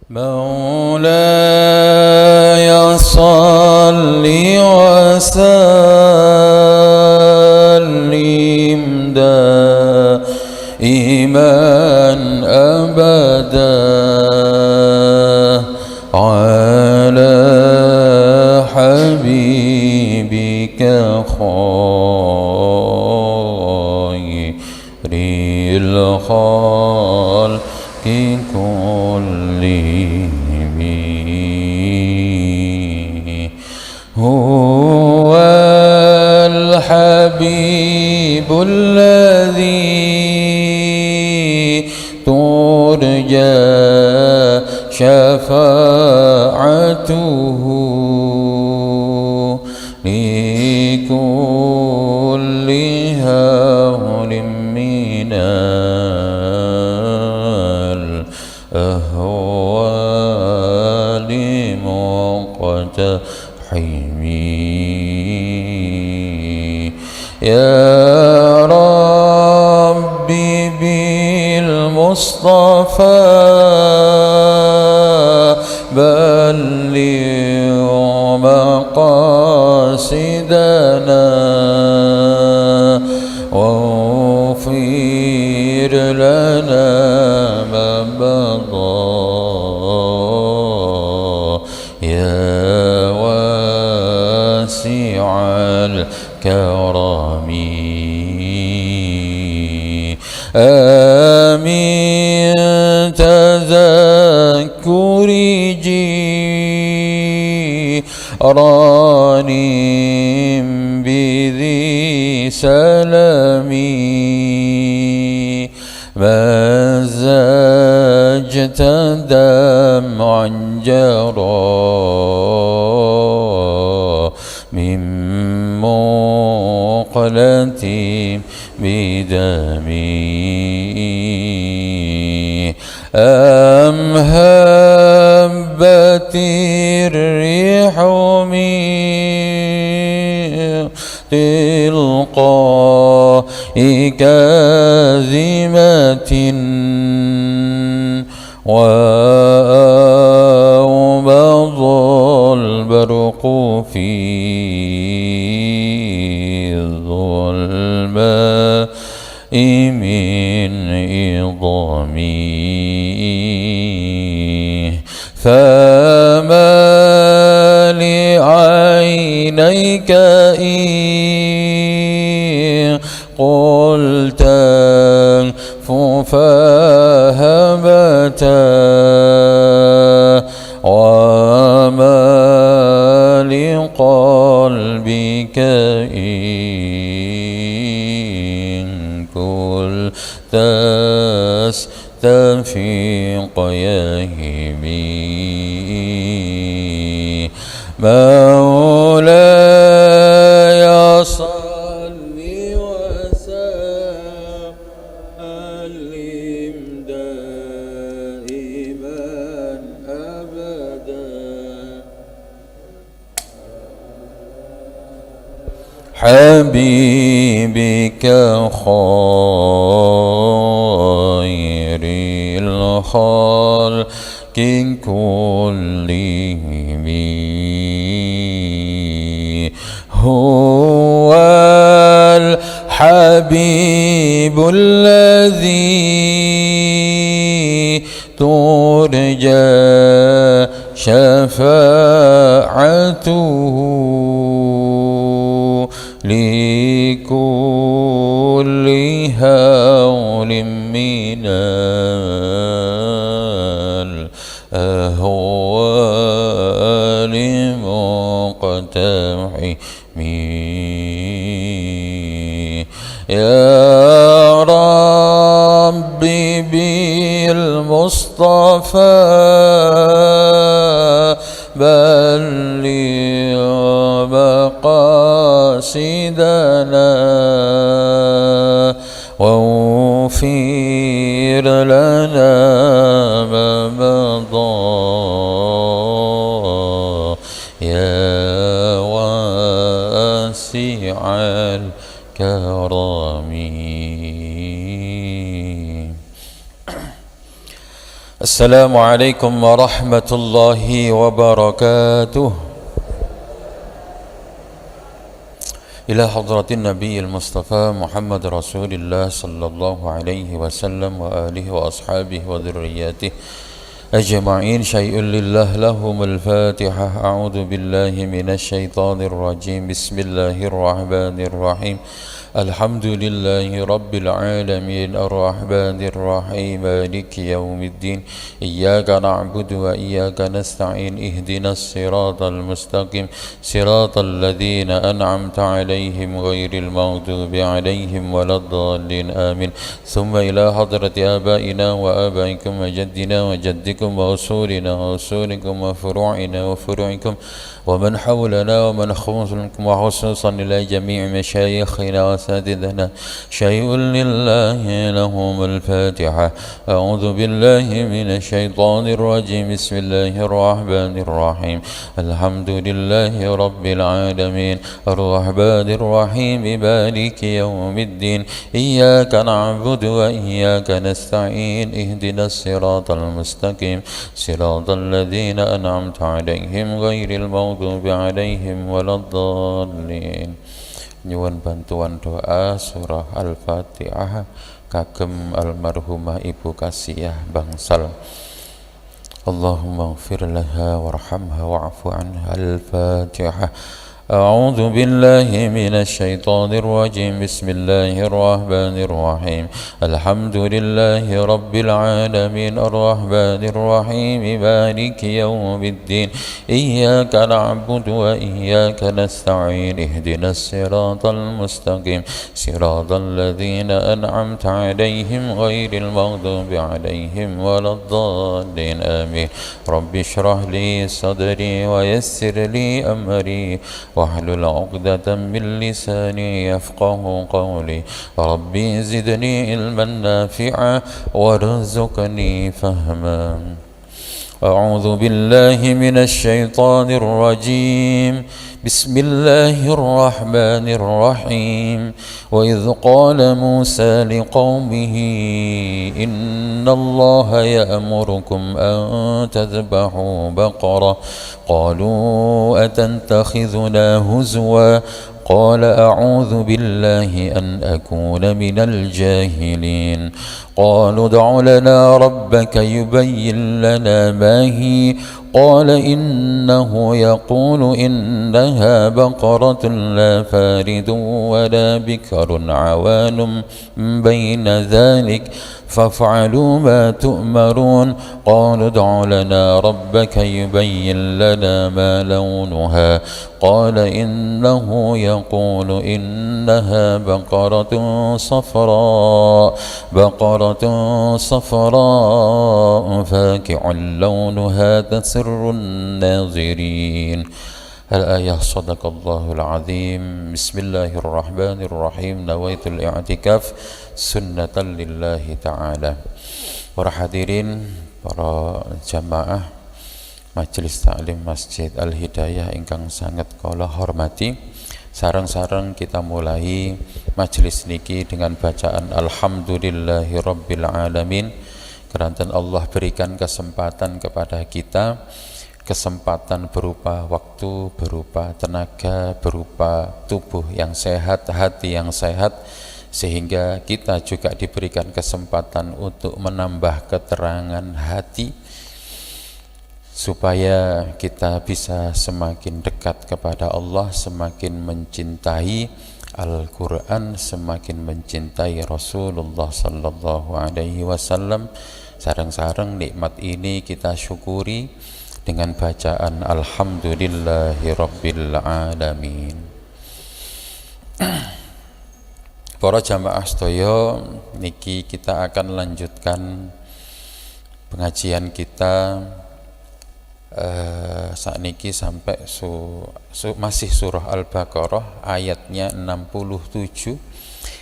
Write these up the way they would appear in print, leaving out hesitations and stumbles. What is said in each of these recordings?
مولاي صل وسلم دائما أبدا على حبيبك خير الخلق كلهم. هو الحبيب الذي ترجى شفاعته لكل هول من الأهوال مقتحم. يا ربي بالمصطفى بلغ مقاصدنا واغفر لنا ما مضى يا واسع الكرم. آمين تذكر جيران بذي سلمي مزجت دمعا جرى من مقلتي بدمي. أم هبت الريح من تلقاء كاذمة وأوبض البرق في الظلماء من إضمي. فما لعينيك إن قلت فهمتا وما لقلبك إن قلت استفيق يهمي. مولاي صل وسلم دائما أبدا حبيبك خير الخلق كلهم. هو الحبيب الذي ترجى شفاعته لكل هول من الأهوال مقتحم. يا ربي بالمصطفى بلغ مقاصدنا واغفر لنا ما مضى يا واسع الكرم. السلام عليكم ورحمة الله وبركاته. إلى حضرة النبي المصطفى محمد رسول الله صلى الله عليه وسلم وآله وأصحابه وذرياته أجمعين. شيء لله لهم الفاتحة. أعوذ بالله من الشيطان الرجيم. بسم الله الرحمن الرحيم. الحمد لله رب العالمين الرحمن الرحيم مالك يوم الدين. إياك نعبد وإياك نستعين. اهدنا الصراط المستقيم صراط الذين أنعمت عليهم غير المغضوب عليهم ولا الضالين آمين. ثم إلى حضرة آبائنا وآبائكم وجدنا وجدكم وأصولنا وأصولكم وفروعنا وفروعكم ومن حولنا ومن خصوصكم وخصوصا إلى جميع مشايخنا وأساتذتنا. شيء لله لهم الفاتحة. أعوذ بالله من الشيطان الرجيم. بسم الله الرحمن الرحيم. الحمد لله رب العالمين الرحمن الرحيم مالك يوم الدين. إياك نعبد وإياك نستعين. اهدنا الصراط المستقيم صراط الذين أنعمت عليهم غير المغضوب عليهم ولا الضالين. Nyuwun bantuan doa surah Al-Fatihah kagem almarhumah Ibu Kasiyah Bangsal. Allahumma ighfir laha warhamha wa'fu anha. Al-Fatihah. أعوذ بالله من الشيطان الرجيم. بسم الله الرحمن الرحيم. الحمد لله رب العالمين الرحمن الرحيم مالك يوم الدين. إياك نعبد وإياك نستعين. اهدنا الصراط المستقيم صراط الذين أنعمت عليهم غير المغضوب عليهم ولا الضالين آمين. رب اشرح لي صدري ويسر لي أمري واحلل عقدة من لساني يفقه قولي. ربي زدني علما نافعا وارزقني فهما. أعوذ بالله من الشيطان الرجيم. بسم الله الرحمن الرحيم. وإذ قال موسى لقومه إن الله يأمركم أن تذبحوا بقرة قالوا أتتخذنا هزوا قال أعوذ بالله أن أكون من الجاهلين. قالوا ادع لنا ربك يبين لنا ما هي قال إنه يقول إنها بقرة لا فارض ولا بكر عوان بين ذلك فافعلوا ما تؤمرون. قالوا ادع لنا ربك يبين لنا ما لونها قال إنه يقول إنها بقرة صفراء فاقع لونها تسر الناظرين. الآية. صدق الله العظيم. بسم الله الرحمن الرحيم. نويت الاعتكاف سنة لله تعالى. Para hadirin, para jamaah Majelis Taklim Masjid Al-Hidayah ingkang sangat kula hormati, sareng-sareng kita mulai majelis niki dengan bacaan Alhamdulillahi Rabbil Alamin. Keranten Allah berikan kesempatan kepada kita, kesempatan berupa waktu, berupa tenaga, berupa tubuh yang sehat, hati yang sehat, sehingga kita juga diberikan kesempatan untuk menambah keterangan hati supaya kita bisa semakin dekat kepada Allah, semakin mencintai Al-Quran, semakin mencintai Rasulullah sallallahu alaihi wasallam. Sareng-sareng nikmat ini kita syukuri dengan bacaan Alhamdulillahi Rabbil Alamin. Para jamaah sedaya, niki kita akan lanjutkan pengajian kita saat niki sampai masih surah Al-Baqarah ayatnya 67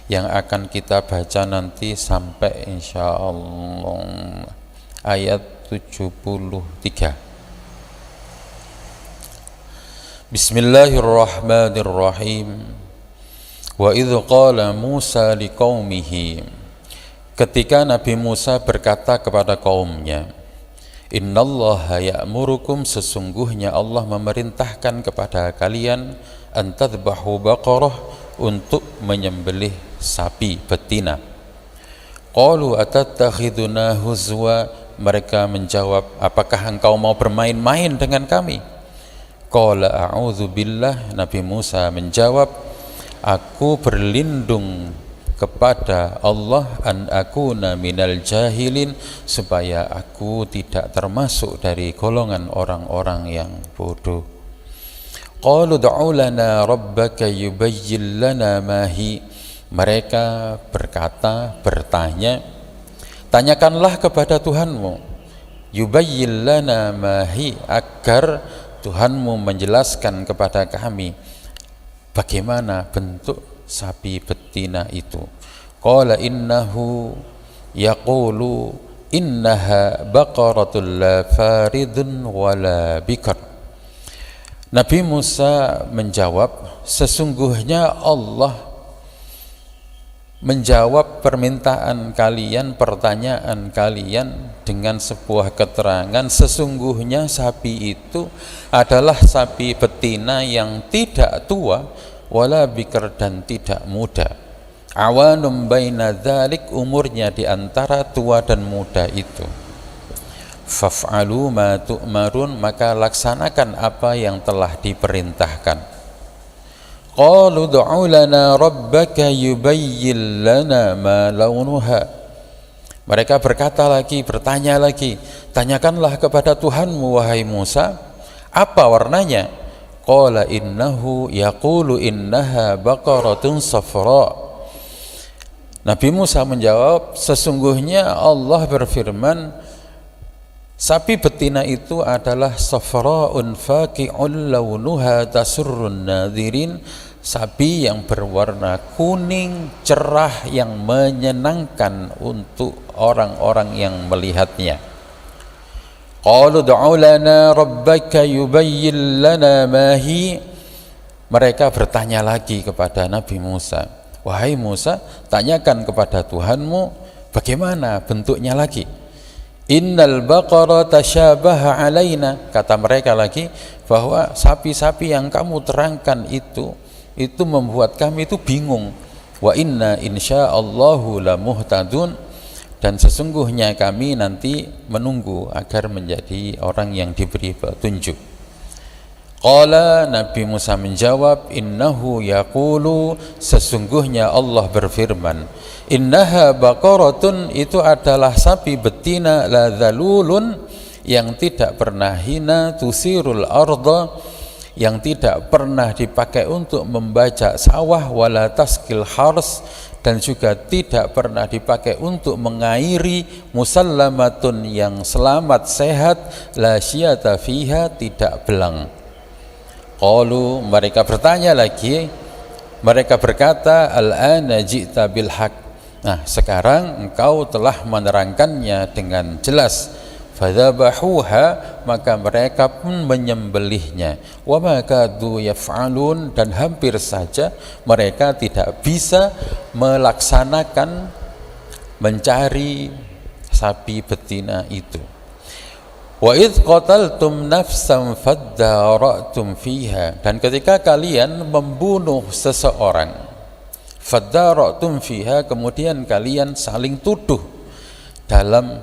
yang akan kita baca nanti sampai insyaallah ayat 73. Bismillahirrahmanirrahim. Wa idh qala Musa liqaumihi. Ketika Nabi Musa berkata kepada kaumnya, Innallaha ya'murukum, sesungguhnya Allah memerintahkan kepada kalian an tadhbahu baqarah, untuk menyembelih sapi betina. Qalu atattakhiduna huzwa, mereka menjawab, apakah engkau mau bermain-main dengan kami? Qala a'udzu billah, Nabi Musa menjawab, aku berlindung kepada Allah an akuna minal jahilin, supaya aku tidak termasuk dari golongan orang-orang yang bodoh. Qalu du'u lana rabbaka yubayyin lana ma hi, mereka bertanya, tanyakanlah kepada Tuhanmu, yubayyin lana ma hi, agar Tuhanmu menjelaskan kepada kami bagaimana bentuk sapi betina itu. Qala innahu yaqulu innaha baqaratul la faridun wala bikar. Nabi Musa menjawab, sesungguhnya Allah menjawab permintaan kalian, pertanyaan kalian dengan sebuah keterangan, sesungguhnya sapi itu adalah sapi betina yang tidak tua, wala bikr, dan tidak muda. Awanum baina dzalik, umurnya di antara tua dan muda itu. Faf'alu ma tu'marun, maka laksanakan apa yang telah diperintahkan. Qalu du'u lana rabbaka yubayyin lana ma launuha, mereka bertanya lagi, tanyakanlah kepada Tuhanmu wahai Musa, apa warnanya? Qala innahu yaqulu innaha baqaratun safra. Nabi Musa menjawab, sesungguhnya Allah berfirman, sapi betina itu adalah safra'un faqi'un launuha tasurrun nadhirin, sapi yang berwarna kuning cerah yang menyenangkan untuk orang-orang yang melihatnya. Qalu du'u lana rabbaka yubayyin lana ma hi, mereka bertanya lagi kepada Nabi Musa, wahai Musa, tanyakan kepada Tuhanmu bagaimana bentuknya lagi. Innal baqara tashabaha alaina, kata mereka lagi bahwa sapi-sapi yang kamu terangkan itu membuat kami itu bingung. Wa inna insyaallahu lamuhtadun, dan sesungguhnya kami nanti menunggu agar menjadi orang yang diberi petunjuk. Qala, Nabi Musa menjawab, innahu yaqulu, sesungguhnya Allah berfirman, innaha baqaratun, itu adalah sapi betina, la dzalulun, yang tidak pernah hina, tusirul arda, yang tidak pernah dipakai untuk membajak sawah, wala taskil hars, dan juga tidak pernah dipakai untuk mengairi, musallamatun, yang selamat sehat, la syiyata fiha, tidak belang. Qalu, mereka bertanya lagi, mereka berkata, al-ana ji'ta bil haq, nah sekarang engkau telah menerangkannya dengan jelas. Fadzabahuha, maka mereka pun menyembelihnya. Wa ma kadu yaf'alun, dan hampir saja mereka tidak bisa melaksanakan mencari sapi betina itu. Wa idh qataltum nafsan faddara'tum fiha, dan ketika kalian membunuh seseorang, faddara'tum fiha, kemudian kalian saling tuduh dalam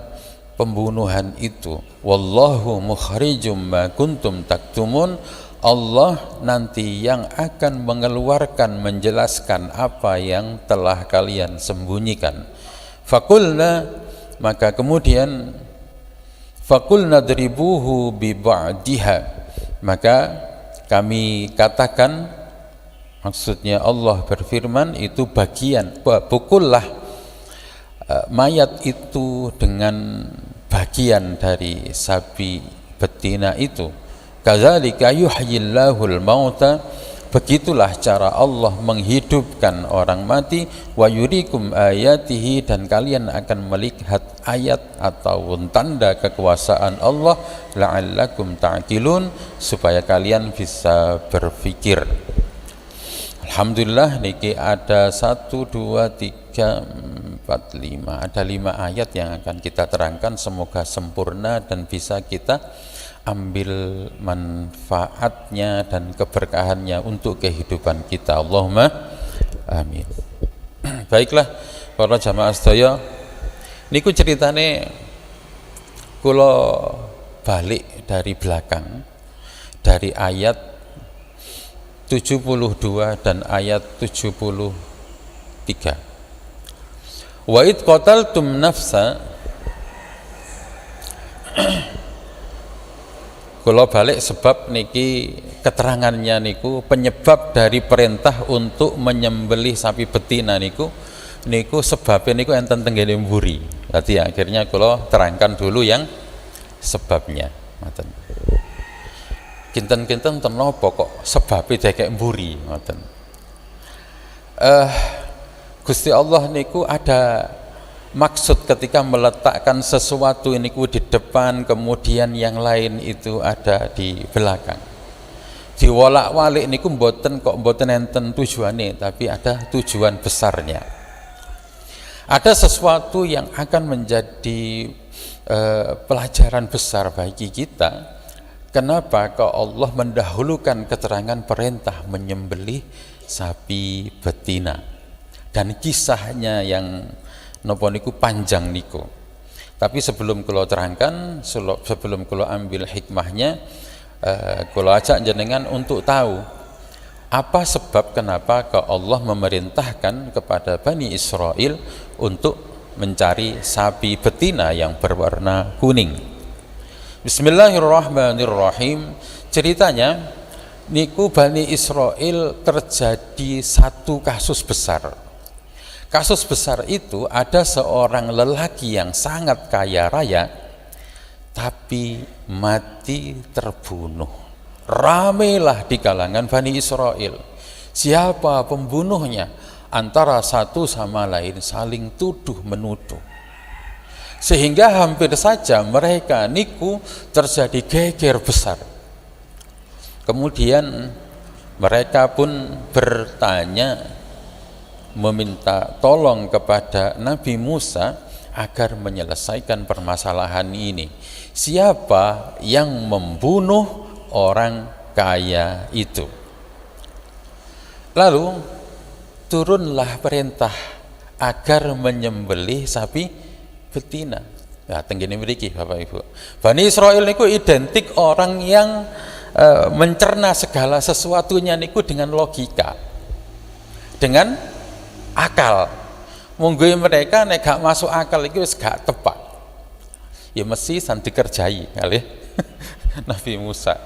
pembunuhan itu. Wallahu mukhrijum ma kuntum taktumun, Allah nanti yang akan mengeluarkan, menjelaskan apa yang telah kalian sembunyikan. Fakulna, maka kemudian fakulna dribuhu bi ba'diha, maka kami katakan, maksudnya Allah berfirman, itu bagian, pukullah mayat itu dengan bagian dari sapi betina itu. Kadzalika yuhyillahul mauta, begitulah cara Allah menghidupkan orang mati. Wa yurikum ayatihi, dan kalian akan melihat ayat atau tanda kekuasaan Allah, la'allakum ta'qilun, supaya kalian bisa berpikir. Alhamdulillah niki ada 1, 2, 3, 4, 4, 5. Ada 5 ayat yang akan kita terangkan, semoga sempurna dan bisa kita ambil manfaatnya dan keberkahannya untuk kehidupan kita. Allahumma amin. Baiklah para jamaah sedaya, niku ceritane kula balik dari belakang, dari ayat 72 dan ayat 73. Wa id qataltum nafsa, kula balik sebab niki keterangannya niku penyebab dari perintah untuk menyembelih sapi betina niku sebabnya niku enten tenggene mburi. Berarti akhirnya kula terangkan dulu yang sebabnya. Ngoten. Kinten-kinten ten napa kok sebabe dekek mburi ngoten. Gusti Allah niku ada maksud ketika meletakkan sesuatu niku di depan, kemudian yang lain itu ada di belakang. Diwolak-walik niku mboten enten tujuane, tapi ada tujuan besarnya. Ada sesuatu yang akan menjadi pelajaran besar bagi kita. Kenapa kok Allah mendahulukan keterangan perintah menyembelih sapi betina, dan kisahnya yang napa niku panjang niku. Tapi sebelum kula terangkan, sebelum kula ambil hikmahnya, kula ajak jenengan untuk tahu apa sebab kenapa kok Allah memerintahkan kepada Bani Israel untuk mencari sapi betina yang berwarna kuning. Bismillahirrahmanirrahim. Ceritanya niku Bani Israel terjadi satu kasus besar. Kasus besar itu ada seorang lelaki yang sangat kaya raya tapi mati terbunuh. Ramailah di kalangan Bani Israel. Siapa pembunuhnya? Antara satu sama lain saling tuduh menuduh. Sehingga hampir saja mereka niku terjadi geger besar. Kemudian mereka pun bertanya, meminta tolong kepada Nabi Musa agar menyelesaikan permasalahan ini. Siapa yang membunuh orang kaya itu? Lalu turunlah perintah agar menyembelih sapi betina. Nah, tenggene mriki Bapak Ibu. Bani Israel niku identik orang yang mencerna segala sesuatunya niku dengan logika, dengan akal. Monggo mereka nek gak masuk akal iki wis gak tepat. Ya mesti san dikerjai kali Nabi Musa.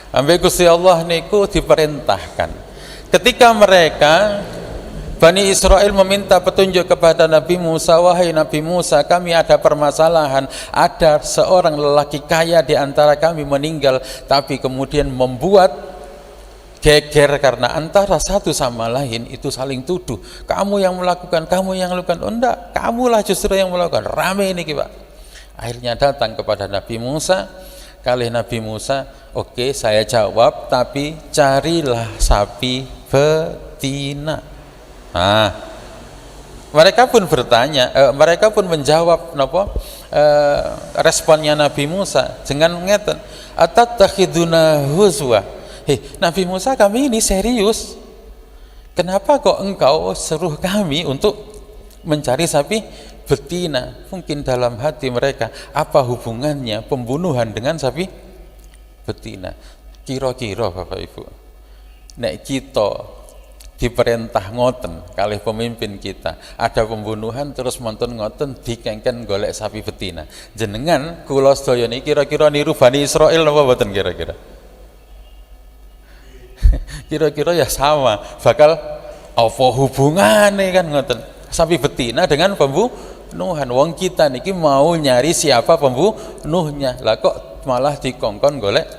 Sampai Gusti Allah niku diperintahkan. Ketika mereka Bani Israel meminta petunjuk kepada Nabi Musa, wahai Nabi Musa, kami ada permasalahan, ada seorang lelaki kaya di antara kami meninggal, tapi kemudian membuat geger karena antara satu sama lain itu saling tuduh. Kamu yang melakukan, kamu yang melakukan. Oh enggak, kamulah justru yang melakukan. Rame ini Pak. Akhirnya datang kepada Nabi Musa. Kali Nabi Musa, oke, saya jawab, tapi carilah sapi betina. Nah, mereka pun bertanya, mereka pun menjawab responnya Nabi Musa dengan ngeten, atattakhiduna huzwa. Nabi Musa, kami ini serius. Kenapa kok engkau suruh kami untuk mencari sapi betina? Mungkin dalam hati mereka, apa hubungannya pembunuhan dengan sapi betina? Kira-kira Bapak Ibu, nek kita diperintah ngoten kalih pemimpin kita, ada pembunuhan terus monton ngoten dikengken golek sapi betina, jenengan kula sedaya niki kira-kira niru Bani Israil napa mboten kira-kira? Kira-kira ya sama, bakal apa hubungane kan ngoten sapi betina dengan pembunuhan. Wong kita niki mau nyari siapa pembunuhnya, lah kok malah dikongkon golek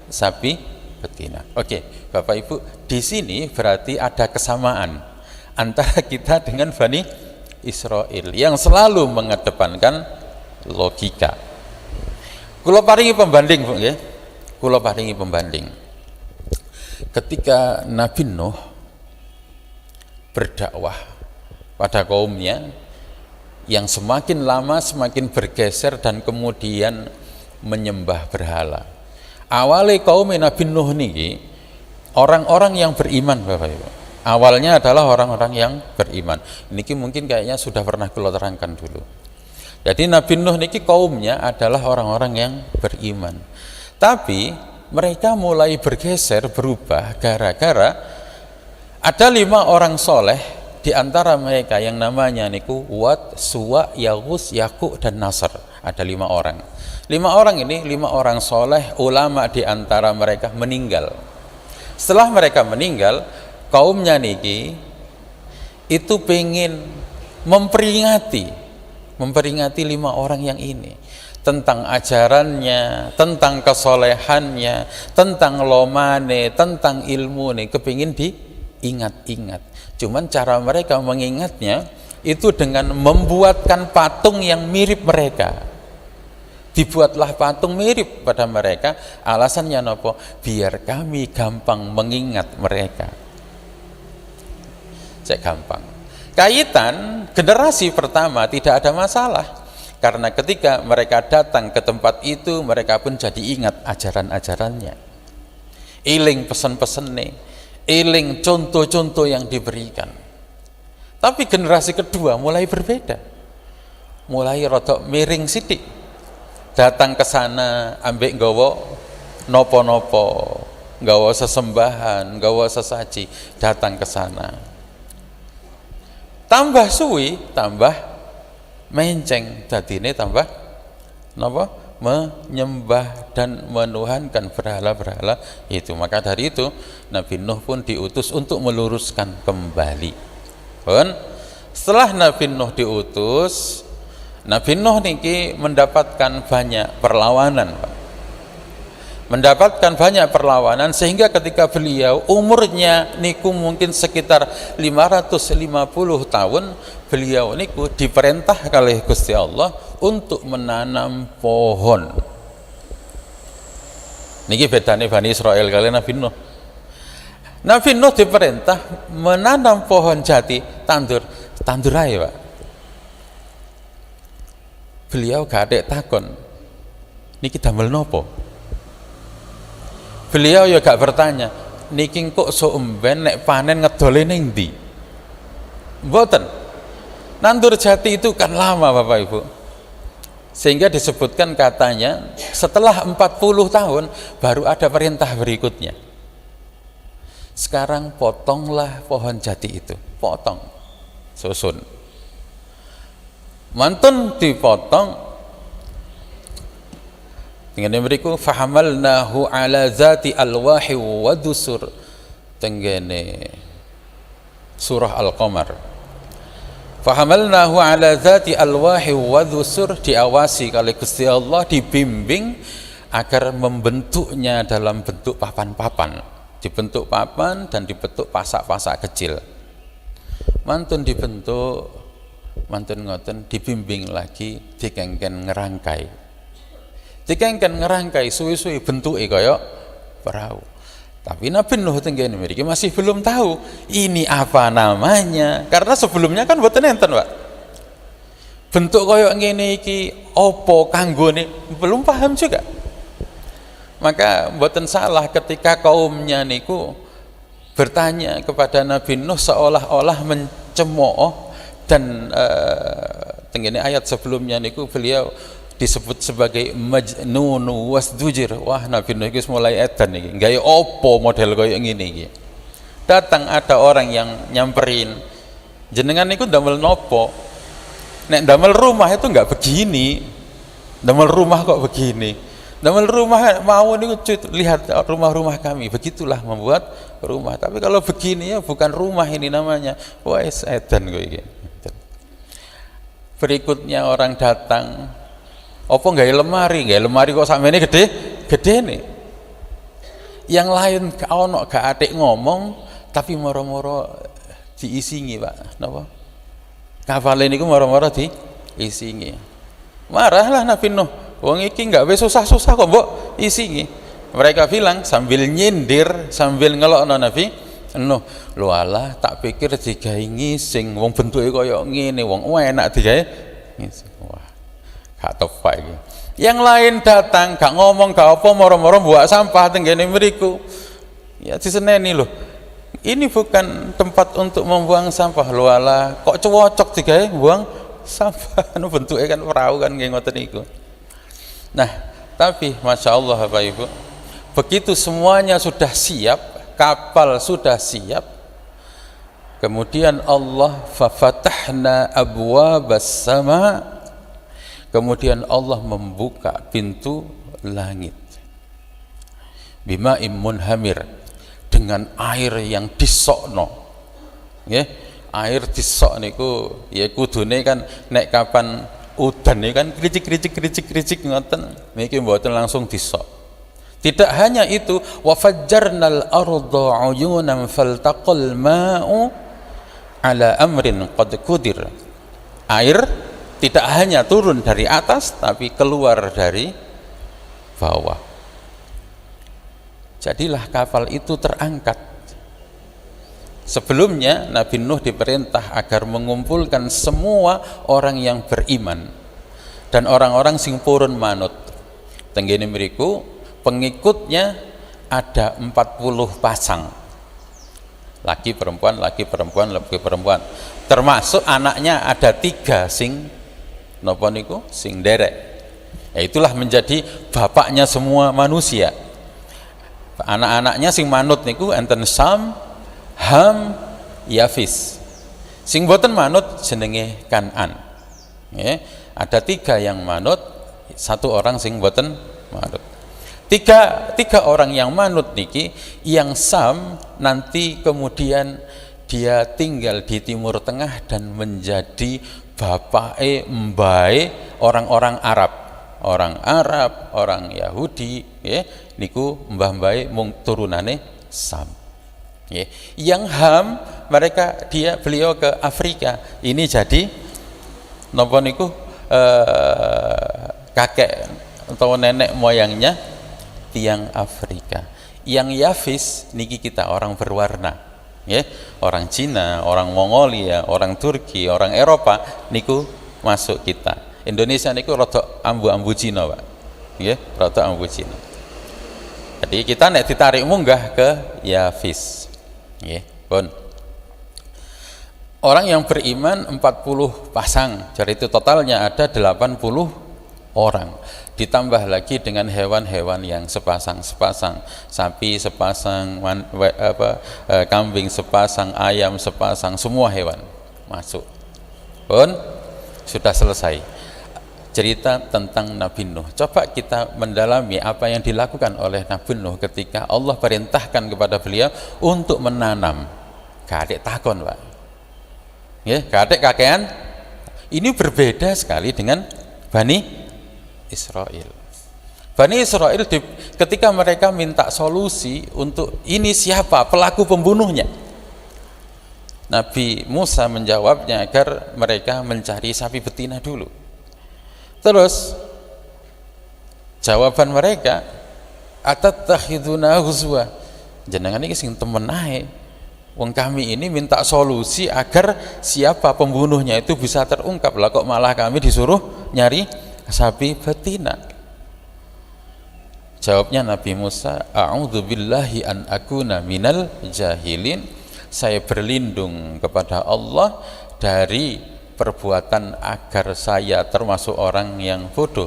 sapi betina. Oke. Bapak Ibu, di sini berarti ada kesamaan antara kita dengan Bani Israel yang selalu mengedepankan logika. Kula paringi pembanding, Bu nggih. Kula paringi pembanding. Ketika Nabi Nuh berdakwah pada kaumnya, yang semakin lama semakin bergeser dan kemudian menyembah berhala. Awalnya kaum Nabi Nuh niki orang-orang yang beriman, Bapak Ibu. Awalnya adalah orang-orang yang beriman. Niki mungkin kayaknya sudah pernah kula terangkan dulu. Jadi Nabi Nuh niki kaumnya adalah orang-orang yang beriman. Tapi mereka mulai bergeser, berubah gara-gara ada 5 orang soleh di antara mereka yang namanya niku Wad, Suwa, Yaghus, Yaqub dan Nasr. Ada 5 orang. 5 orang ini 5 orang soleh, ulama di antara mereka meninggal. Setelah mereka meninggal, kaumnya niki itu pengen memperingati 5 orang yang ini tentang ajarannya, tentang kesolehannya, tentang lomane, tentang ilmu nih, kepingin diingat-ingat. Cuman cara mereka mengingatnya itu dengan membuatkan patung yang mirip mereka. Dibuatlah patung mirip pada mereka. Alasannya nopo? Biar kami gampang mengingat mereka. Cek gampang. Kaitan generasi pertama tidak ada masalah, karena ketika mereka datang ke tempat itu mereka pun jadi ingat ajaran-ajarannya, iling pesen-pesennya, iling contoh-contoh yang diberikan. Tapi generasi kedua mulai berbeda, mulai rodok miring sidik, datang ke sana ambek nggawa nopo-nopo, nggawa sesembahan, nggawa sesaji, datang ke sana. Tambah suwi, tambah menceng, dadine tambah napa? Menyembah dan menuhankan berhala-berhala itu. Maka dari itu Nabi Nuh pun diutus untuk meluruskan kembali. Pun setelah Nabi Nuh diutus, Nabi Nuh niki mendapatkan banyak perlawanan, Pak. Mendapatkan banyak perlawanan sehingga ketika beliau umurnya niku mungkin sekitar 550 tahun, beliau niku diperintah oleh Gusti Allah untuk menanam pohon. Niki bedane Bani Israel kalian Nabi Nuh. Nabi Nuh diperintah menanam pohon jati, tandur ae, Pak. Beliau gak ada takon niki damel nopo. Beliau ya gak bertanya niki kok soemben nek panen ngedole ning ndi. Mboten. Nandur jati itu kan lama Bapak Ibu. Sehingga disebutkan katanya setelah 40 tahun baru ada perintah berikutnya. Sekarang potonglah pohon jati itu, potong, susun. Mantun dipotong. Dengan beriku fahamalnahu ala zati alwahi wa dusur, tenggene surah Al-Qamar. Fahamalnahu ala zati alwahi wa dusur, diawasi oleh Gusti Allah, dibimbing agar membentuknya dalam bentuk papan-papan, dibentuk papan dan dibentuk pasak-pasak kecil. Mantun dibentuk, mantun ngoten, dibimbing lagi, dikengken ngerangkai. Dikengken ngerangkai suwi-suwi bentuke kaya perahu. Tapi Nabi Nuh tenggene mriki masih belum tahu ini apa namanya, karena sebelumnya kan mboten enten, Pak. Bentuk kaya ngene iki apa kanggone belum paham juga. Maka mboten salah ketika kaumnya niku bertanya kepada Nabi Nuh seolah-olah mencemooh, dan tenggene ayat sebelumnya niku beliau disebut sebagai majnun wasdujir. Wah, Nabi Nuh iki mulai edan iki, gawe opo model koyo ngene iki. Datang ada orang yang nyamperin, jenengan niku ndamel nopo? Nek ndamel rumah itu enggak begini. Ndamel rumah kok begini. Ndamel rumah mau niku lihat rumah-rumah kami, begitulah membuat rumah. Tapi kalau begini ya bukan rumah ini namanya. Wah, edan kowe iki. Berikutnya orang datang, apa nggak lemari kok sampe ini gede nih. Yang lain ono gak atik ngomong, tapi moro-moro diisingi, Pak. Napa? Kafale niku moro-moro diisingi. Marahlah Nabi Nuh. Wong iki nggak wis susah-susah kok mbok isingi. Mereka bilang sambil nyindir, sambil ngelokno Nabi Nuh, lho alah tak pikir digawe ngising, wong bentuke kaya ngene, wong enak digawe Wah, gak tepak iki. Yang lain datang gak ngomong gak apa, moro-moro buang sampah tenggene mriku. Ya diseneni loh. Ini bukan tempat untuk membuang sampah. Lho alah, kok cocok digawe buang sampah. Anu bentuke kan perahu kan nggih ngoten niku. Nah, tapi Masya Allah Bapak Ibu, begitu semuanya sudah siap, kapal sudah siap, kemudian Allah fafatahna abwabas sama, kemudian Allah membuka pintu langit bima'im munhamir, dengan air yang disokno, ya, air disok niku ya kudune kan nek kapan udan ini kan kricik ngoten, niki mboten langsung disok. Tidak hanya itu, wa fajjarnal arda uyunan faltaqal ma'u ala amrin qad qudir. Air tidak hanya turun dari atas tapi keluar dari bawah. Jadilah kapal itu terangkat. Sebelumnya Nabi Nuh diperintah agar mengumpulkan semua orang yang beriman dan orang-orang sing purun manut. Tenggene mriku pengikutnya ada 40 pasang. Laki perempuan, laki perempuan, laki perempuan. Termasuk anaknya ada 3 sing napa niku sing derek. Ya itulah menjadi bapaknya semua manusia. Anak-anaknya sing manut niku enten Sam, Ham, Yafis. Sing boten manut jenenge Kan'an. Ya, ada 3 yang manut, 1 orang sing boten manut. Tiga orang yang manut niki, yang Sam nanti kemudian dia tinggal di Timur Tengah dan menjadi bapake mbae orang-orang Arab. Orang Arab, orang Yahudi, ya, niku mbah-mbahe mung turunane Sam. Ya. Yang Ham beliau ke Afrika. Ini jadi napa niku kakek atau nenek moyangnya tiang Afrika. Yang Yafis niki kita orang berwarna, ya, orang Cina, orang Mongolia, orang Turki, orang Eropa niku masuk kita. Indonesia niku rada ambu-ambu Cina, Pak. Nggih, rada ambu Cina. Jadi kita nek ditarik munggah ke Yafis. Nggih, pun. Orang yang beriman 40 pasang. Jadi itu totalnya ada 80 orang. Ditambah lagi dengan hewan-hewan yang sepasang-sepasang, sapi sepasang, kambing sepasang, ayam sepasang, semua hewan masuk. Pun sudah selesai cerita tentang Nabi Nuh. Coba kita mendalami apa yang dilakukan oleh Nabi Nuh ketika Allah perintahkan kepada beliau untuk menanam. Kadek takon, Pak. Ya, kadek kakean. Ini berbeda sekali dengan Bani Israel. Bani Israel ketika mereka minta solusi untuk ini siapa pelaku pembunuhnya, Nabi Musa menjawabnya agar mereka mencari sapi betina dulu. Terus jawaban mereka, atattakhiduna huzwa, jenengan iki sing temen ae. Wong kami ini minta solusi agar siapa pembunuhnya itu bisa terungkap, lah kok malah kami disuruh nyari sapi betina. Jawabnya Nabi Musa, a'udzubillahi an akuna minal jahilin, saya berlindung kepada Allah dari perbuatan agar saya termasuk orang yang bodoh.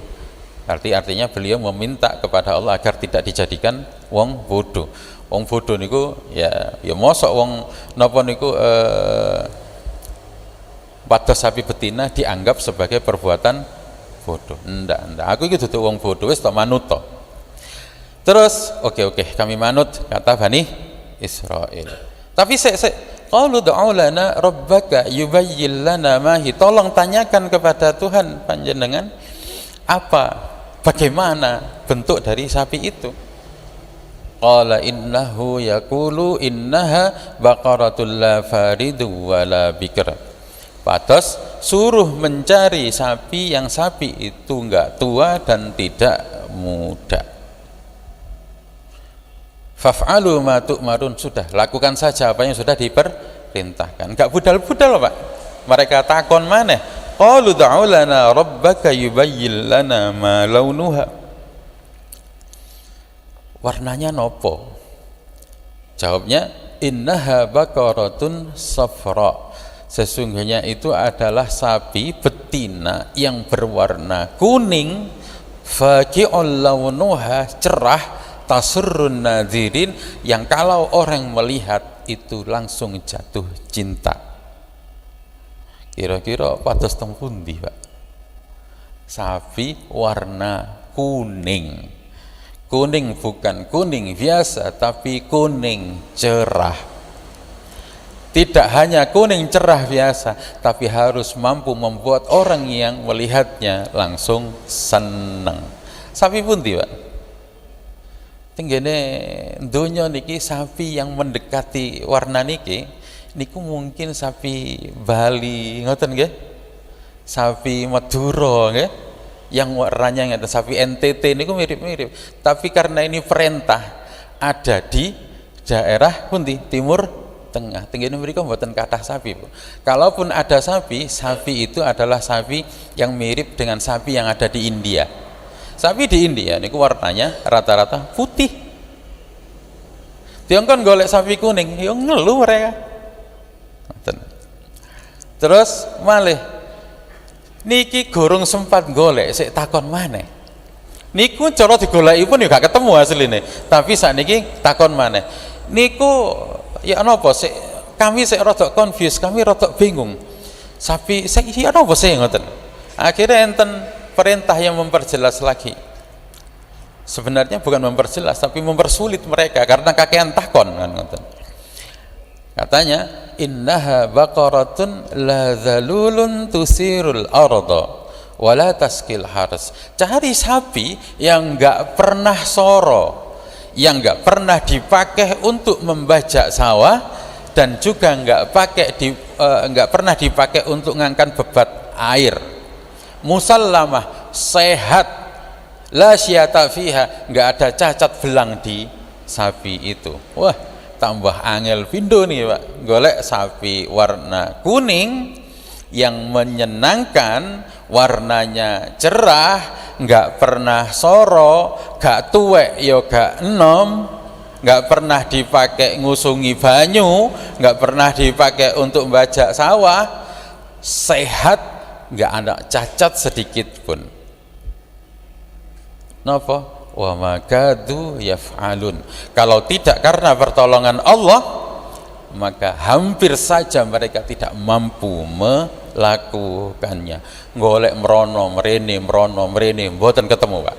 Artinya beliau meminta kepada Allah agar tidak dijadikan wong bodoh. Wong bodoh niku ya mosok wong napa niku pados sapi betina dianggap sebagai perbuatan bodoh. Ndak. Aku iki dudu wong bodoh, wis tak manut to. Terus oke, kami manut kata Bani Israel. Tapi qalu du'u lana rabbaka yubayyin lana ma hi. Tolong tanyakan kepada Tuhan panjenengan bagaimana bentuk dari sapi itu. Qala innahu yaqulu innaha baqaratul la faridu wa la bikr. Pados suruh mencari sapi yang sapi itu enggak tua dan tidak muda. Faf'alu ma tu'marun, sudah lakukan saja apa yang sudah diperintahkan. Enggak budal-budal, Pak. Mereka takon maneh, qalu da'u lana rabbaka yubayyin lana ma launuha. Warnanya nopo? Jawabnya, innaha baqaratun safra. Sesungguhnya itu adalah sapi betina yang berwarna kuning, faqi'ul launuha, cerah, tasurrun nadzirin, yang kalau orang melihat itu langsung jatuh cinta. Kira-kira pados teng pundi, Pak? Sapi warna kuning. Kuning bukan kuning biasa, tapi kuning cerah. Tidak hanya kuning cerah biasa, tapi harus mampu membuat orang yang melihatnya langsung senang. Sapi pundi, Pak? Tenggene donya niki sapi yang mendekati warna niki niku mungkin sapi Bali, ngoten nggih? Sapi Madura nggih? Yang warnanya ada sapi NTT niku mirip-mirip. Tapi karena ini perintah ada di daerah pundi? Timur Tengah. Tenggene mriku mboten kathah sapi, Bu. Kalaupun ada sapi, sapi itu adalah sapi yang mirip dengan sapi yang ada di India. Sapi di India niku warnanya rata-rata putih. Tiongkon golek sapi kuning, yo ngeluh mereka. Terus malih niki gorong sempat golek, sik takon maneh. Niku cara digoleki pun yo gak ketemu asline. Tapi sakniki takon maneh. Niku ya napa sik kami sik rada confused, kami rada bingung. Sapi sik iki napa sih ngoten. Akhirnya enten perintah yang memperjelas lagi. Sebenarnya bukan memperjelas tapi mempersulit mereka karena kakean takon kan ngoten. Katanya innaha baqaratun la dzalulun tusirul arda wala taskil haras. Cari sapi yang enggak pernah soro, yang enggak pernah dipakai untuk membajak sawah dan juga enggak pernah dipakai untuk ngangkat bebat air. Musallamah, sehat, la syata fiha, enggak ada cacat belang di sapi itu. Wah, tambah angel pindo nih, Pak. Golek sapi warna kuning yang menyenangkan, warnanya cerah, enggak pernah soro, gak tuwek yo gak enom, enggak pernah dipakai ngusungi banyu, enggak pernah dipakai untuk membajak sawah, sehat, enggak ada cacat sedikit pun. Napa? Wa makadu yaf'alun. Kalau tidak karena pertolongan Allah, maka hampir saja mereka tidak mampu melakukannya. Golek merono mrene mboten ketemu, Pak.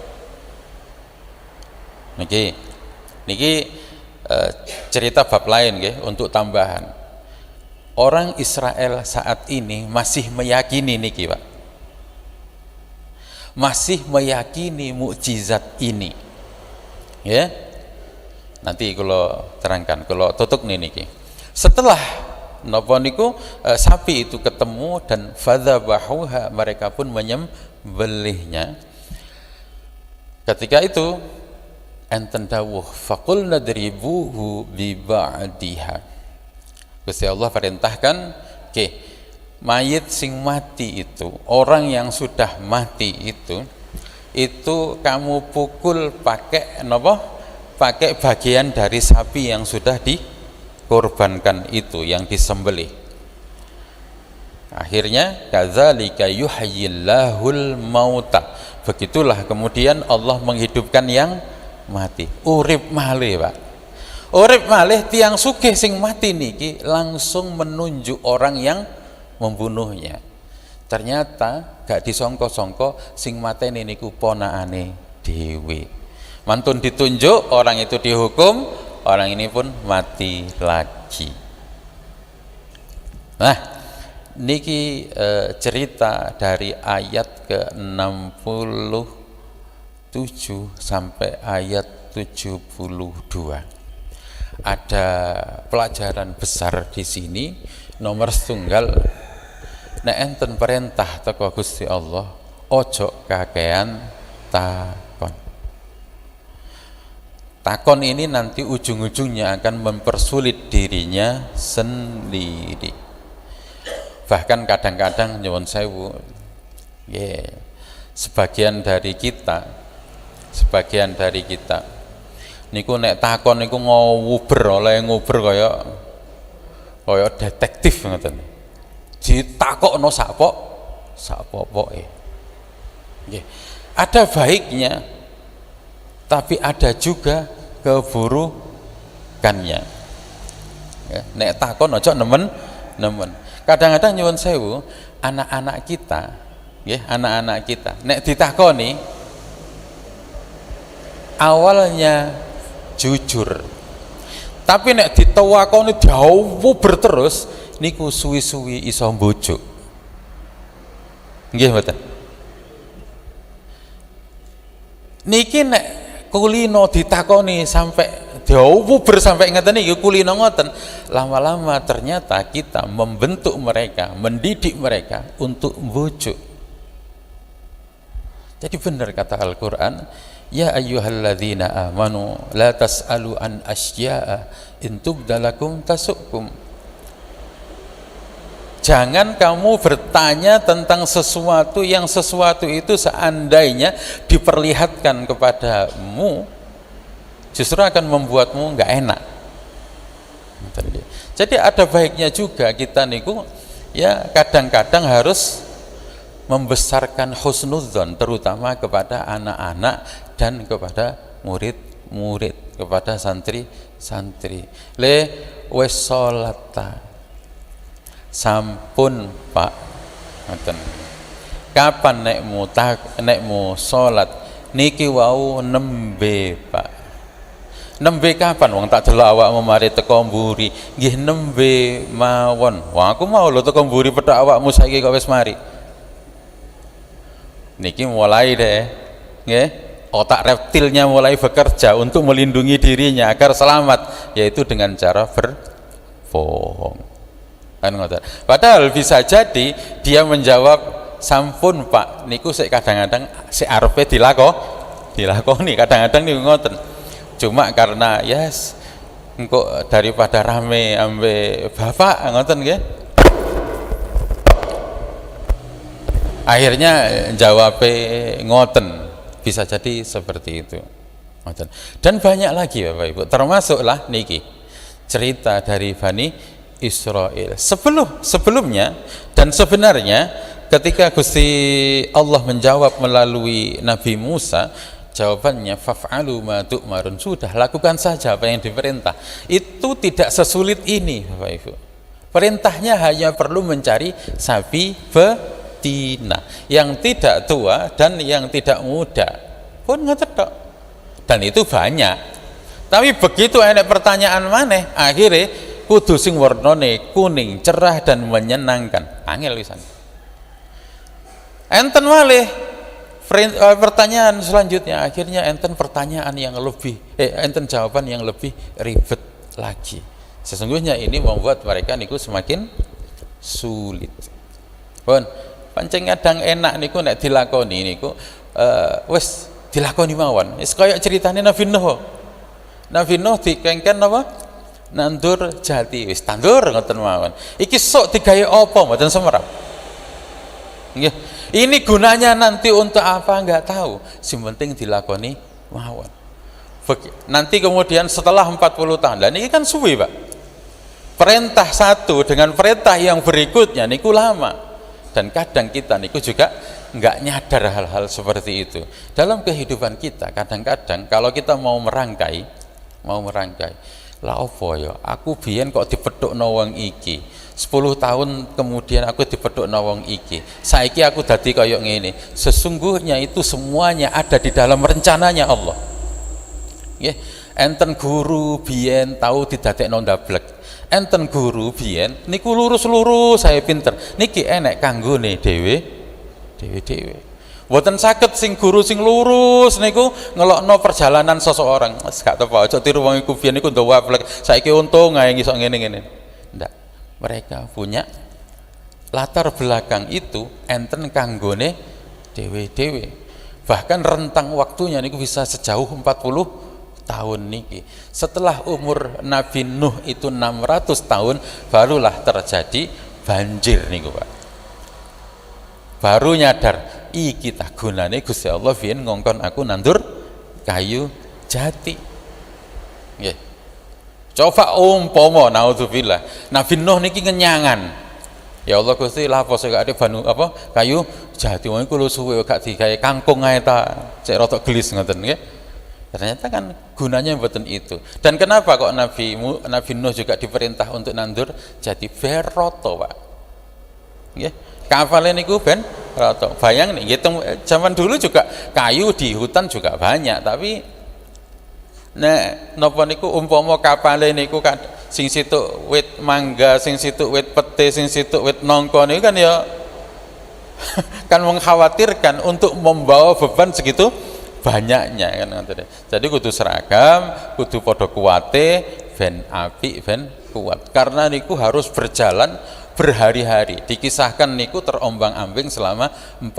Niki cerita bab lain nggih untuk tambahan. Orang Israel saat ini masih meyakini niki, Pak. Masih meyakini mukjizat ini. Ya. Nanti kalau terangkan, kalau tutuk niki. Setelah napa niku sapi itu ketemu dan fadzabahuha, mereka pun menyembelihnya. Ketika itu enten dawuh faqul nadribuhu bi ba'diha. Gusti Allah perintahkan, oke, mayit sing mati itu, orang yang sudah mati itu kamu pukul pakai napa? Pakai bagian dari sapi yang sudah dikorbankan itu, yang disembelih. Akhirnya kadzalika yuhyillahul mauta. Begitulah kemudian Allah menghidupkan yang mati. Urip malih, Pak. Urip malih tiang sugih sing mati niki langsung menunjuk orang yang membunuhnya. Ternyata gak disongko-songko sing mateni niku ponakane dhewe. Mantun ditunjuk, orang itu dihukum, orang ini pun mati lagi. Nah, niki cerita dari ayat ke-67 sampai ayat 72. Ada pelajaran besar di sini. Nomor setunggal, nek enten perintah teko Gusti Allah, ojo kakean takon. Takon ini nanti ujung-ujungnya akan mempersulit dirinya sendiri. Bahkan kadang-kadang nyuwun sewu, sebagian dari kita niku nek takon niku nguber kaya detektif ngoten. Ditakokno sakpoke. Nggih. Ada baiknya tapi ada juga keburukannya. Ya, nek takon aja nemen. Kadang-kadang nyuwun sewu, anak-anak kita, anak-anak kita nek ditakoni awalnya jujur, tapi nek ditawakoni jauh berterus niku suwi-suwi iso mbujuk. Nggih mboten? Niki nek kulino ditakoni sampai jauh sampai ngeten iki kulino ngoten, lama-lama ternyata kita membentuk mereka, mendidik mereka untuk mbujuk. Jadi benar kata Al-Qur'an, ya ayyuhalladzina amanu la tas'alu an asya'a in tubdalakum tasukum. Jangan kamu bertanya tentang sesuatu yang sesuatu itu seandainya diperlihatkan kepadamu justru akan membuatmu nggak enak. Jadi ada baiknya juga kita niku kadang-kadang harus membesarkan husnudzon terutama kepada anak-anak dan kepada murid-murid, kepada santri-santri. Wes sholata sampun Pak ngoten. Kapan nekmu salat niki wau nembe Pak. Nembe kapan wong tak delok awakmu mari teko mburi. Nggih nembe mawon. Wah aku mau lho teko mburi pethak awakmu saiki kok wis mari. Niki mulai deh, nggih. Otak reptilnya mulai bekerja untuk melindungi dirinya agar selamat, yaitu dengan cara berbohong. Padahal bisa jadi dia menjawab sampun Pak niku sik kadang-kadang sik arepe dilakoni kadang-kadang niku ngoten. Cuma karena engko daripada rame ambe bapak ngoten nggih. Akhirnya jawabe ngoten, bisa jadi seperti itu. Ngoten. Dan banyak lagi Bapak Ibu, termasuklah niki cerita dari Bani Israel sebelumnya. Dan sebenarnya ketika Gusti Allah menjawab melalui Nabi Musa, jawabannya faf'alu ma tu'marun, sudah lakukan saja apa yang diperintah. Itu tidak sesulit ini Bapak Ibu. Perintahnya hanya perlu mencari sapi betina yang tidak tua dan yang tidak muda pun ngetetok, dan itu banyak. Tapi begitu enek pertanyaan maneh, akhirnya kudu sing warnane kuning, cerah dan menyenangkan. Angel wisan. Enten malih pertanyaan selanjutnya, akhirnya enten pertanyaan yang lebih enten jawaban yang lebih ribet lagi. Sesungguhnya ini membuat mereka niku semakin sulit. Pun pancen kadang enak niku nek dilakoni niku wis dilakoni mawon. Wis kaya ceritane Nabi Nuh. Nabi Nuh dikengken apa? Nandur jati, wis tandur ngoten mawon. Iki sok digawe apa mboten semerap. Nggih. Ini gunanya nanti untuk apa enggak tahu. Sing penting dilakoni mawon. Nanti kemudian setelah 40 tahun. Lah niki kan suwi, Pak. Perintah satu dengan perintah yang berikutnya niku lama. Dan kadang kita niku juga enggak nyadar hal-hal seperti itu. Dalam kehidupan kita kadang-kadang kalau kita mau merangkai lah opo ya aku biyen kok dipethukno wong iki 10 tahun kemudian aku dipethukno wong iki saiki aku dadi kaya ngene. Sesungguhnya itu semuanya ada di dalam rencananya Allah. Nggih, enten guru biyen tahu didadekno ndablek, enten guru biyen niku lurus-lurus saya pinter, niki enek kanggone dhewe. Mboten saged sing guru sing lurus niku ngelokno perjalanan seseorang. Wis gak tepa, aja tiru wong iku biyen niku ndawablek, saiki untung ae iso ngene-ngene. Ndak. Mereka punya latar belakang itu enten kanggone dhewe-dhewe. Bahkan rentang waktunya niku bisa sejauh 40 tahun niki. Setelah umur Nabi Nuh itu 600 tahun barulah terjadi banjir niku Pak. Baru nyadar iki tak gunane Gusti Allah biyen ngongkon aku nandur kayu jati. Nggih. Coba umpama naudzubillah Nabi Nuh niki kenyangan. Ya Allah Gusti lah apa sing gak ada kayu jati wong iku lho suwe gak digawe kangkung ae ta cek rada gelis ngoten nggih. Ternyata kan gunanya mboten itu. Dan kenapa kok Nabi Nuh juga diperintah untuk nandur jati beroto Pak. Nggih. Kapale niku ben roto. Bayang nih ngitung zaman dulu juga kayu di hutan juga banyak, tapi napa niku umpama kapale niku kan sing situk wit mangga, sing situk wit pete, sing situk wit nangka niku kan ya kan mengkhawatirkan untuk membawa beban segitu banyaknya kan ngoten. Jadi kudu seragam, kudu padha kuwate ben apik ben kuat. Karena niku harus berjalan berhari-hari. Dikisahkan niku terombang-ambing selama 40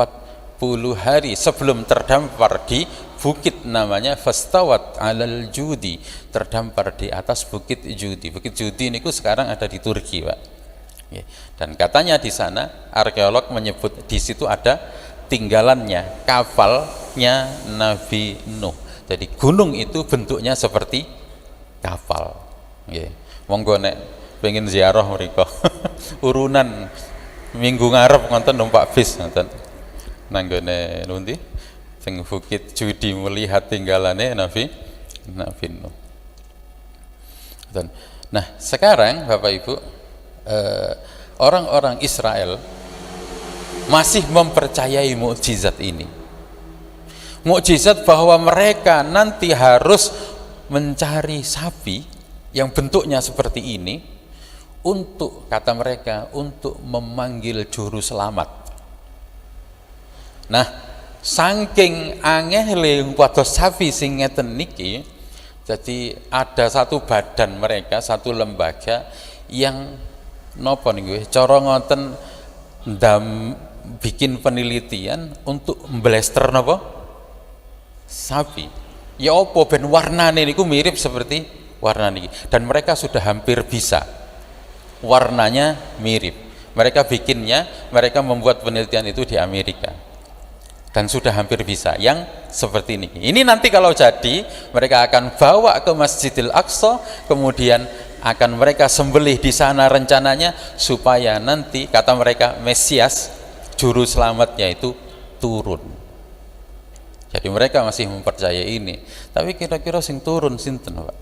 hari sebelum terdampar di bukit namanya Fastawat alal Judi, terdampar di atas bukit Judi. Bukit Judi niku sekarang ada di Turki, Pak. Dan katanya di sana arkeolog menyebut di situ ada tinggalannya kapalnya Nabi Nuh. Jadi gunung itu bentuknya seperti kapal. Nggih. Monggo nek pengen ziarah mriko urunan minggu ngarep ngonten numpak bis ngonten nang gone nundi teng Bukit Judi melihat tinggalannya Nabi Nuh. Nah sekarang Bapak Ibu orang-orang Israel masih mempercayai mukjizat ini, mukjizat bahwa mereka nanti harus mencari sapi yang bentuknya seperti ini untuk, kata mereka, untuk memanggil juru selamat. Nah saking angele pados sapi sing ngeten niki, jadi ada satu badan mereka, satu lembaga yang napa niku cara ngoten bikin penelitian untuk mblester napa sapi. Ya apa ben warnane niku mirip seperti warna niki, dan mereka sudah hampir bisa, warnanya mirip. Mereka bikinnya, mereka membuat penelitian itu di Amerika dan sudah hampir bisa yang seperti ini. Ini nanti kalau jadi mereka akan bawa ke Masjidil Aqsa, kemudian akan mereka sembelih di sana rencananya supaya nanti kata mereka Mesias juru selamatnya itu turun. Jadi mereka masih mempercayai ini. Tapi kira-kira sing turun sinten, Pak?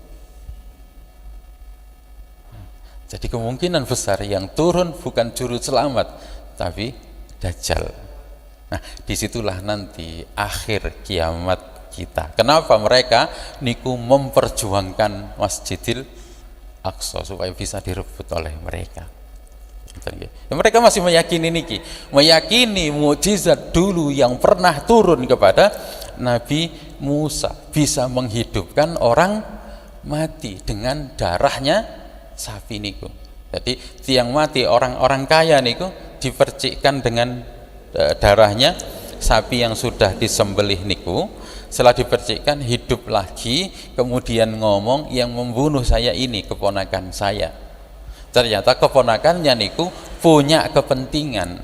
Jadi kemungkinan besar yang turun bukan juru selamat tapi Dajjal. Nah disitulah nanti akhir kiamat kita. Kenapa mereka niku memperjuangkan Masjidil Aqsa supaya bisa direbut oleh mereka. Ya, mereka masih meyakini niki, meyakini mukjizat dulu yang pernah turun kepada Nabi Musa bisa menghidupkan orang mati dengan darahnya sapi niku. Jadi tiang mati orang-orang kaya niku dipercikkan dengan darahnya sapi yang sudah disembelih niku. Setelah dipercikkan hidup lagi, kemudian ngomong yang membunuh saya ini keponakan saya. Ternyata keponakannya niku punya kepentingan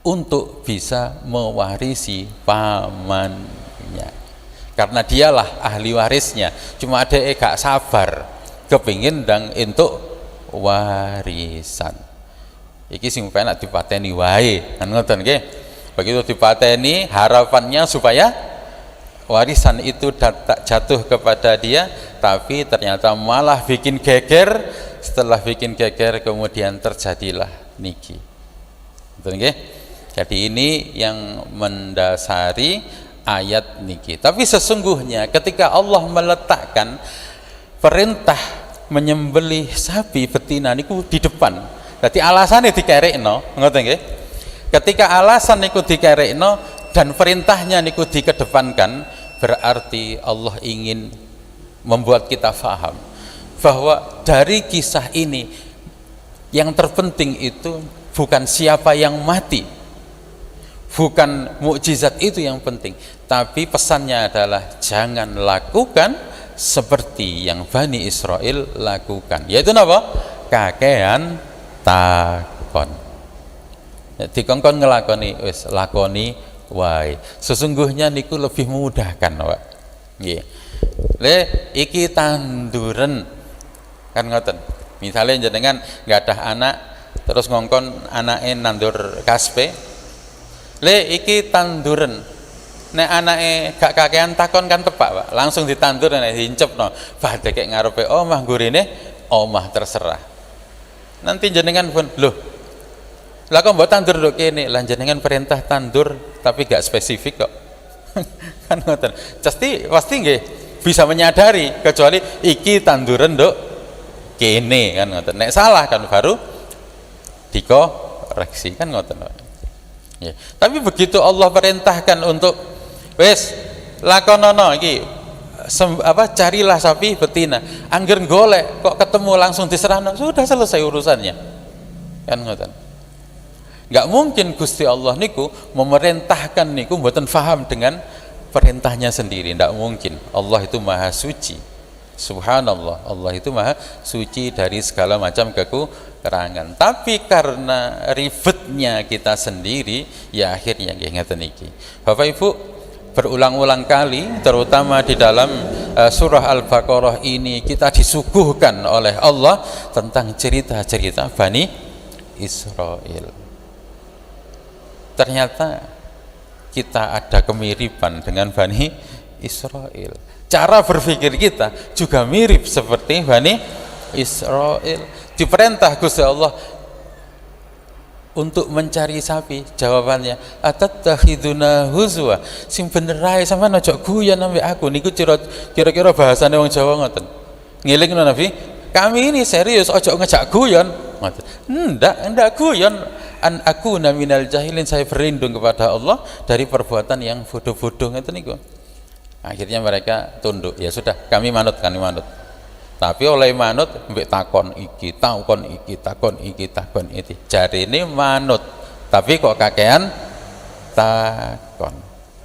untuk bisa mewarisi pamannya, karena dialah ahli warisnya. Cuma ada gak sabar kepingin dan untuk warisan. Iki sing penak dipateni wae kan ngoten nggih. Begitu dipateni harapannya supaya warisan itu tak jatuh kepada dia, tapi ternyata malah bikin geger. Setelah bikin geger kemudian terjadilah niki. Betul nggih? Jadi ini yang mendasari ayat niki. Tapi sesungguhnya ketika Allah meletakkan perintah menyembelih sapi betina niku di depan, jadi alasannya dikerekno, ngoten nggih? Ketika alasan niku dikerekno dan perintahnya niku dikedepankan, berarti Allah ingin membuat kita faham bahwa dari kisah ini yang terpenting itu bukan siapa yang mati, bukan mukjizat itu yang penting, tapi pesannya adalah jangan lakukan seperti yang Bani Israel lakukan, yaitu apa? Kakean takon. dikongkon ngelakoni wis lakoni wae. Sesungguhnya niku lebih memudahkan, Pak. Nggih. Le iki tanduren kan ngoten. Misalnya jenengan nggak ada anak terus ngongkon anake nandur kaspe. Le iki tanduren. Nek anake gak kakean takon kan tepak, Pak. Langsung ditandur nek diincepno. Badhe kek ngarepe omah gurine omah terserah. Nanti jenengan pun loh. Lah kok mbok tandur nduk kene? Lah jenengan perintah tandur tapi gak spesifik kok. Kan ngoten. Pasti nggih bisa menyadari kecuali iki tanduran nduk kene kan ngoten. Nek salah kan baru dikoreksi kan ngoten. Ya. Tapi begitu Allah perintahkan untuk wis lakonono iki carilah sapi betina. Angger golek kok ketemu langsung diserahno, sudah selesai urusannya. Kan ngoten. Nggak mungkin Gusti Allah niku memerintahkan niku mboten faham dengan perintahnya sendiri, nggak mungkin. Allah itu maha suci, subhanallah, Allah itu maha suci dari segala macam kekurangan. Tapi karena ribetnya kita sendiri, ya akhirnya ngeten iki. Bapak Ibu, berulang-ulang kali terutama di dalam surah Al-Baqarah ini kita disuguhkan oleh Allah tentang cerita-cerita Bani Israel. Ternyata kita ada kemiripan dengan Bani Israel. Cara berpikir kita juga mirip seperti Bani Israel. Diperintah Gusti Allah untuk mencari sapi, jawabannya atattakhiduna huzwa. Sing bener ae sampean aja guyon ambek aku niku kira-kira bahasane wong Jawa ngoten. Ngelingno Nabi, kami ini serius, ojo ngejak guyon ngoten. Ndak guyon. An aku minal jahilin, saya berlindung kepada Allah dari perbuatan yang bodoh-bodoh itu niku. Akhirnya mereka tunduk. Ya sudah, kami manut. Tapi oleh manut mbek takon iki, takon iki. Jarine manut, tapi kok kakean takon.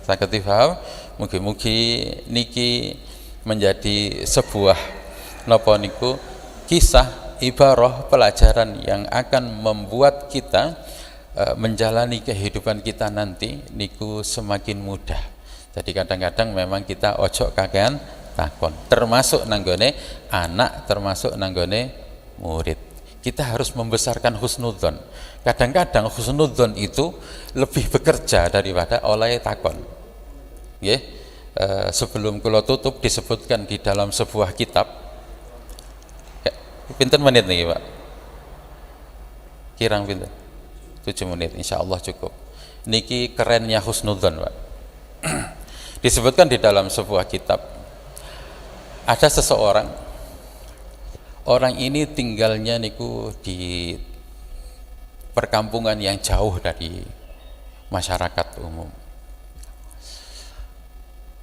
Saged dipaham? Mugi-mugi niki menjadi sebuah napa niku kisah ibarah pelajaran yang akan membuat kita menjalani kehidupan kita nanti niku semakin mudah. Jadi kadang-kadang memang kita ojo kakean takon, termasuk nanggone anak, termasuk nanggone murid. Kita harus membesarkan husnudzon. Kadang-kadang husnudzon itu lebih bekerja daripada oleh takon. Nggih. Sebelum kula tutup disebutkan di dalam sebuah kitab. Pinten menit nih Pak? Kirang pinten? 7 menit, insya Allah cukup. Niki kerennya husnudzon, Pak. Disebutkan di dalam sebuah kitab, ada seseorang, orang ini tinggalnya niku di perkampungan yang jauh dari masyarakat umum.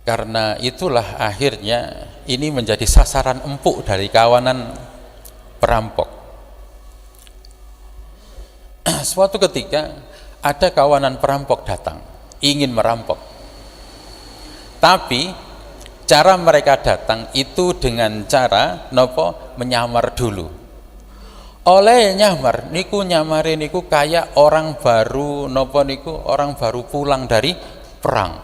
Karena itulah akhirnya ini menjadi sasaran empuk dari kawanan perampok. Suatu ketika ada kawanan perampok datang ingin merampok, tapi cara mereka datang itu dengan cara nopo menyamar dulu. Oleh nyamar niku nyamare niku kayak orang baru nopo niku orang baru pulang dari perang.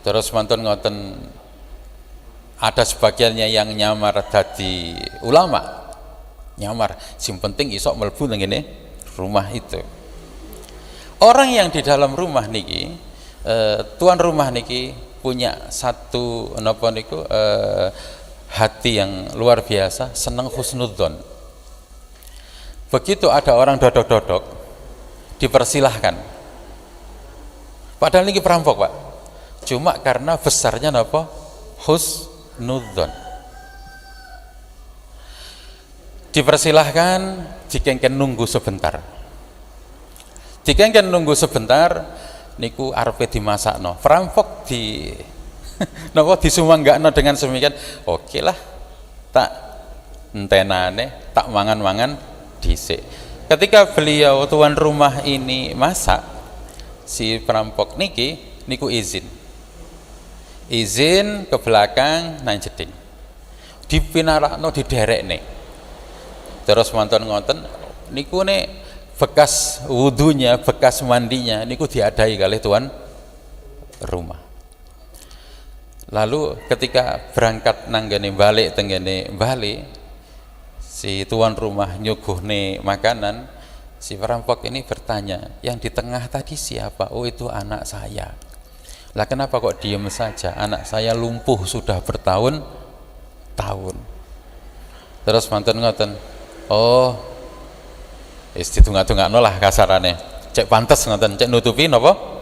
Terus mantun ngoten, ada sebagiannya yang nyamar dadi ulama, nyamar sing penting isok mlebu nang ngene rumah itu. Orang yang di dalam rumah niki tuan rumah niki punya satu napa niku hati yang luar biasa, seneng husnudzon. Begitu ada orang dodok-dodok dipersilahkan, padahal niki perampok, Pak, cuma karena besarnya napa husnudzon. Dipersilahkan, dikengken nunggu sebentar. Dikengken nunggu sebentar niku arepe dimasakno. Perampok di napa disumanggakno dengan semikian, oke lah, tak entenane, tak mangan-mangan dhisik. Ketika beliau tuan rumah ini masak, si perampok niku izin ke belakang nang jeding, dipinarakno diderekne. Terus wonten ngoten niku nek bekas wudunya, bekas mandinya niku diadai kalih tuan rumah. Lalu ketika berangkat nanggane balik tenggene balik, si tuan rumah nyuguhne makanan, si perampok ini bertanya, yang di tengah tadi siapa? Oh itu anak saya. Lah kenapa kok diem saja? Anak saya lumpuh sudah bertahun-tahun. Terus mantan ngoten, oh ditungak-tungakno lah kasarane, cek pantes ngoten, cek nutupi napa?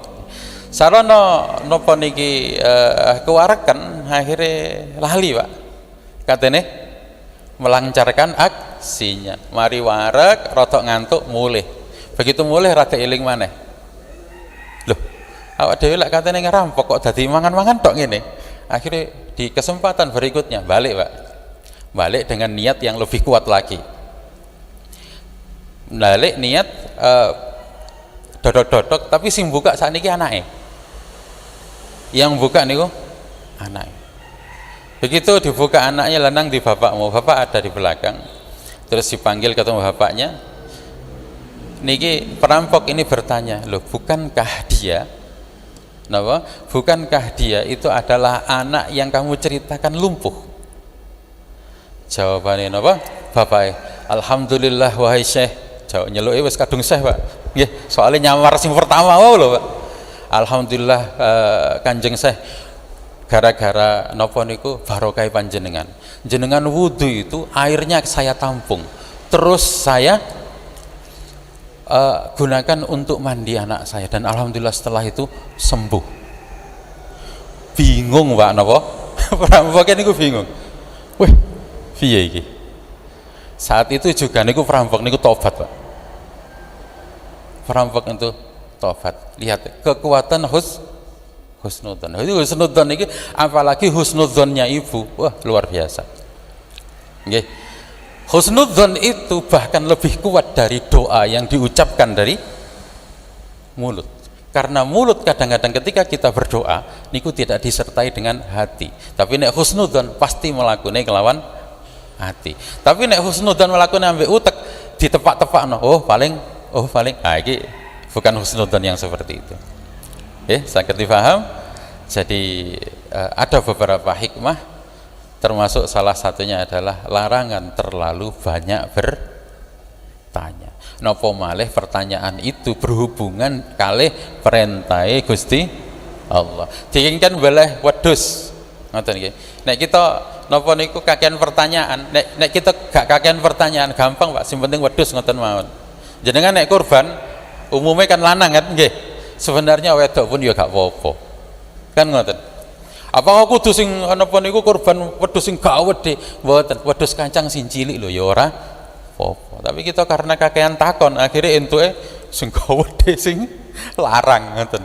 Sarana napa niki kewareken akhirnya lali Pak katene melancarkan aksinya, mari warek rotok ngantuk mulih, begitu mulih rada eling maneh. Loh awak dhewe lek katene ngerampok kok dadi mangan-mangan tok ngene. Akhirnya di kesempatan berikutnya balik Pak, balik dengan niat yang lebih kuat lagi, balik niat dodok-dodok tapi sing buka sakniki anake, yang buka niku anak. Begitu dibuka anaknya, lanang di bapakmu, bapak ada di belakang. Terus dipanggil ketemu bapaknya. Niki perampok ini bertanya, loh bukankah dia, napa? Bukankah dia itu adalah anak yang kamu ceritakan lumpuh? Jawabannya napa? Bapak, alhamdulillah wahai Syekh. Jawab nyeluke wis kadung Syekh Pak. Nggih, soalnya nyamar sing pertama wae lho Pak. Alhamdulillah Kanjeng Syekh, gara-gara napa niku barokah panjenengan. Jenengan wudu itu airnya saya tampung, terus saya gunakan untuk mandi anak saya, dan alhamdulillah setelah itu sembuh. Bingung Pak napa? Perampok niku bingung. Wih, piye iki? Saat itu juga niku perampok niku tobat Pak. Perampok itu tobat. Lihat kekuatan husnudzon. Husnudzon ini apalagi husnudzonnya ibu, wah luar biasa. Nggih. Husnudzon itu bahkan lebih kuat dari doa yang diucapkan dari mulut. Karena mulut kadang-kadang ketika kita berdoa niku tidak disertai dengan hati. Tapi nek husnudzon pasti melakukannya kelawan hati. Tapi nek husnudzon melakukannya ambek utek ditepak-tepakno. Oh paling nah iki bukan husnudzon yang seperti itu. Sakit dipaham. Jadi ada beberapa hikmah, termasuk salah satunya adalah larangan terlalu banyak bertanya. Napa malih pertanyaan itu berhubungan kalih perintahe Gusti Allah. Diinginkan boleh wedhus. Ngoten nggih. Nek kita napa niku kakean pertanyaan, nek kita gak kakean pertanyaan gampang Pak, sing penting wedhus ngoten mawon. Jenengan nek kurban umumnya kan lanang kan nggih. Sebenarnya wedok pun ya gak apa-apa. Kan ngoten. Apa aku kudu sing napa niku kurban wedhus sing gak awede? Mboten, wedhus kancang sing cilik lho ya ora apa-apa. Tapi kita karena kakean takon akhirnya entuke sing gak awede sing larang ngoten.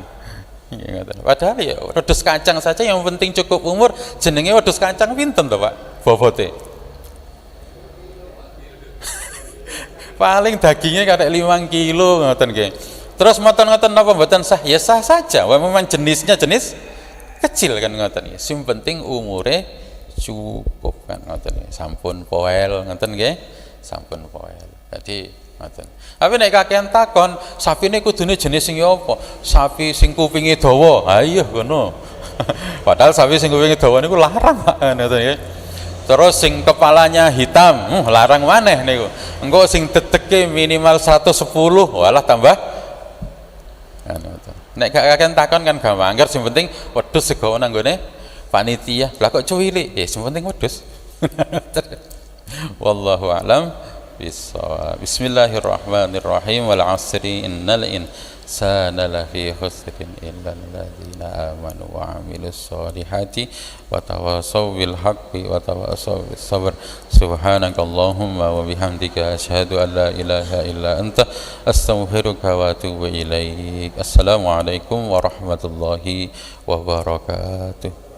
Nggih ngoten. Padahal ya wedhus kancang saja yang penting cukup umur, jenenge wedhus kancang pinten to Pak bobote? Paling dagingnya kadek 5 kilo ngoten nggih. Terus ngoten napa mboten sah? Ya sah saja. Wah memang jenisnya jenis kecil kan ngoten nggih. Sing penting umure cukup kan ngoten nggih. Sampun poel ngoten nggih. Sampun poel. Jadi ngoten. Tapi nek kakean takon, sapine kudune jenis sing apa? Sapi sing kupinge dawa. Ha iya ngono. Padahal sapi sing kupinge dawa niku larang ngoten nggih. Terus sing kepalanya hitam, larang maneh niku. Engko sing dedeke minimal 110, walah tambah. Nek kakek takon kan gampang, angger sing penting wedhus segawa nang nggone panitia. Lah kok cuwilik? Sing penting wedhus. Wallahu a'lam bissawab. Bismillahirrahmanirrahim. Wal 'asri innal insana lafi khusrin illa alladziina amanu wa 'amilus solihati wa tawassaw bil haqqi wa tawassaw bis sabr. Subhanakallahumma wa bihamdika asyhadu an la ilaha illa anta astaghfiruka wa atubu ilaik. Assalamualaikum warahmatullahi wabarakatuh.